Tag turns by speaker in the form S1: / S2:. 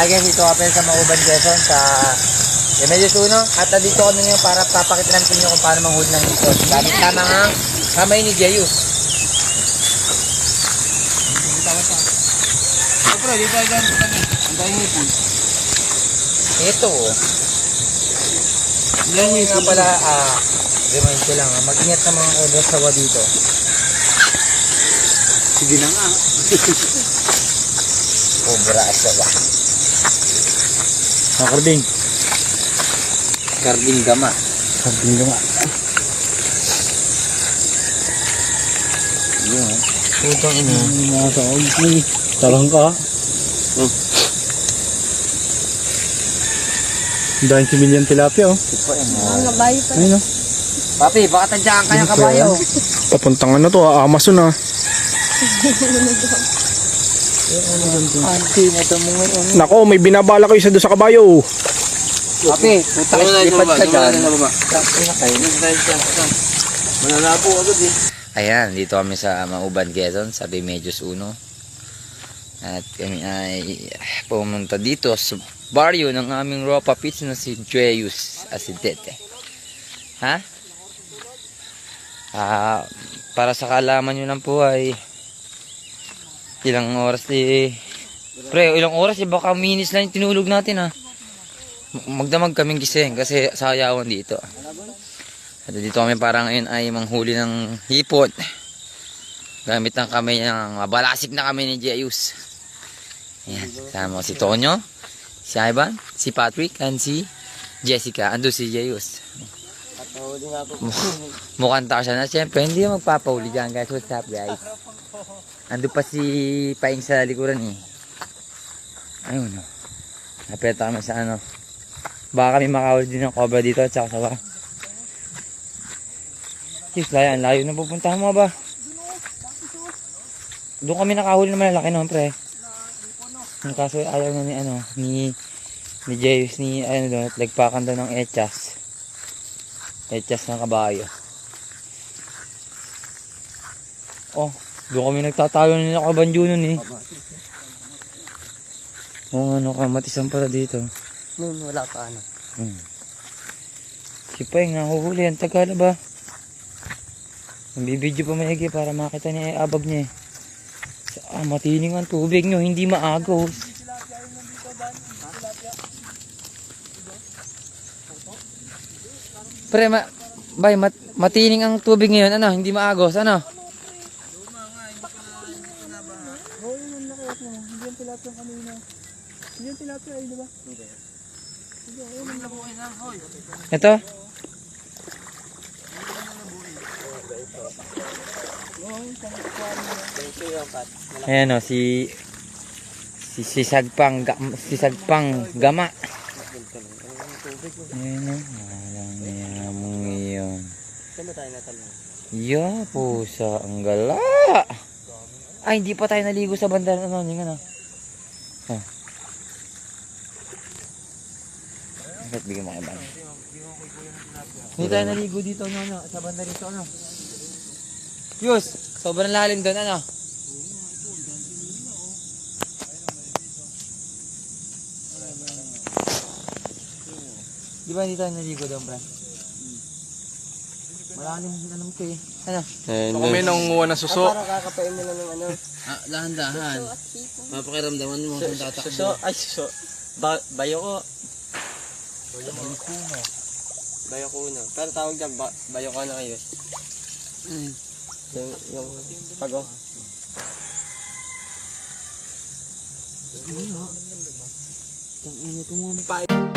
S1: Hi guys, ito kami sa Mauban, Quezon sa Remedios 1 at dito kami ngayon para papakita namin sa inyo kung paano manghuli ng hipon. Gamit lamang ang kamay ni Jeyus.
S2: Siyempre, dito tayo dyan sa kanya. Ang dahil hipon.
S1: Ito nga pala, remind ko lang, mag-ingat ng mga obra sawa dito.
S2: Sige na nga.
S1: Obra sawa.
S2: Karding.
S1: Karding gama.
S2: Karding gama.
S1: Yun.
S2: Putang ina. Nakasaog. Talang ka. Dahil si Million tilapia oh.
S3: Ang kabayo pa.
S2: Ayun oh.
S1: Papi, baka tadyaan ka ng kabayo.
S2: Papuntang ano to, Amazon ah.
S1: Auntie, ito mo ngayon.
S2: Nako, may binabala kayo doon sa kabayo.
S1: Papi, puta ka lipad ka dyan.
S2: Mananapo agad eh.
S1: Ayan, dito kami sa Mauban, Quezon, sa Remedios 1. At kami ay pumunta dito sa baryo ng aming ropa pits na si Jeyus Asidete. Ha? Para sa kaalaman nyo lang po ay ilang oras ilang oras baka minis lang yung tinulog natin ha. Magdamag kaming gising kasi sayawan dito. At dito kami para ngayon ay manghuli ng hipon. Gamit ng kamay ng mabalasik na kami ni Jeyus. Ayan, kasama si Tonyo, si Ivan, si Patrick, and si Jessica. Ando si Jeyus. Mukhang siya na. Siyempre, hindi magpapahuli dyan guys. What's up guys? Ando pa si Paing sa likuran eh. Ayun o. Napeta kami sa ano. Baka kami makahuli din ng cobra dito at saka sawa. Yes, layo na pupuntahan mo ba? Doon kami nakahuli na malalaki naman pre. Kaso ayaw na ni Jeyus ni doon, nagpakan daw ng echas ng kabayo. Oh, doon kami nagtatayo nila kabanjo nun eh. Oh, kamatisan pala dito.
S3: Wala pa ano.
S1: Si Paing nahuhuli, ang tagal ba? Nabibidyo pa maigi para makita niya yung abag niya eh. Matining ang tubig nyo, hindi maagos. Pre, matining ang tubig ngayon, ano, hindi maagos, ano? Ito? Ayan o, si Sagpang Gama. Ayan o, alam niya mo ngayon. Ya, pusa, ang gala. Ay, hindi pa tayo naligo sa banda. Ano, yung ano. Oh. Bakit bigyan mo kayo ba? Hindi tayo naligo dito, ano, sa banda rito, ano. Yus, sobrang lalim doon, ano. Di ba hindi tayo naligo doon, pre? Malalim din alam ko eh. Ano?
S2: Kami nangunguha ng suso.
S3: Parang kakapain mo lang ng ano.
S1: Dahan-dahan. Mapakiramdaman mo kung tatakbo.
S3: Suso. Bayo ko. Bayo ko na. Pero tawag dyan, bayo ko na kayo. Yung pago.
S1: Ang init mo mga